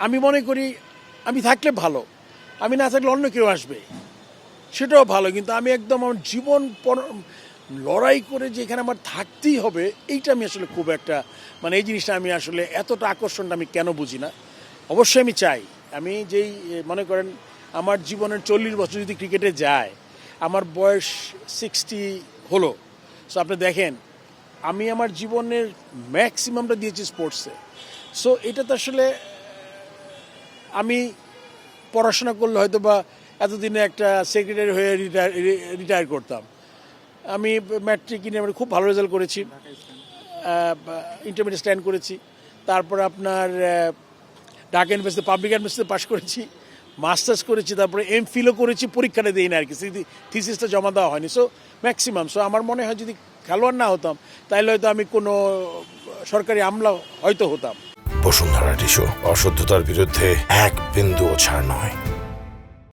আমি মনে করি আমি থাকলে ভালো, আমি না থাকলে অন্য কেউ আসবে, সেটাও ভালো। কিন্তু আমি একদম আমার জীবন লড়াই করে যে এখানে আমার থাকতেই হবে, এইটা আমি আসলে খুব একটা মানে এই জিনিসটা আমি আসলে এতটা আকর্ষণটা আমি কেন বুঝি না। অবশ্যই আমি চাই, আমি যেই মনে করেন আমার জীবনের 40 বছর যদি ক্রিকেটে যায়, আমার বয়স 60 হলো। সো আপনি দেখেন আমি আমার জীবনের ম্যাক্সিমামটা দিয়েছি স্পোর্টসে। সো এটা তো আসলে আমি পড়াশোনা করলে হয়তো বা এতদিনে একটা সেক্রেটারি হয়ে রিটায়ার করতাম। আমি ম্যাট্রিক ইন্টারমিডিয়েট খুব ভালো রেজাল্ট করেছি, ইন্টারমিডিয়েট স্ট্যান্ড করেছি, তারপর আপনার ঢাকা ইউনিভার্সিটি পাবলিক ইউনিভার্সিটিতে পাশ করেছি, মাস্টার্স করেছি, তারপরে এমফিলও করেছি, পরীক্ষাটা দিই না আর কি, থিসিসটা জমা দেওয়া হয়নি। So maximum. সো আমার মনে হয় যদি খেলোয়াড় না হতাম তাহলে হয়তো আমি কোনো সরকারি আমলা হয়তো হতাম। বসুন্ধরা টিস্যু, অশুদ্ধতার বিরুদ্ধে এক বিন্দুও ছাড় নয়।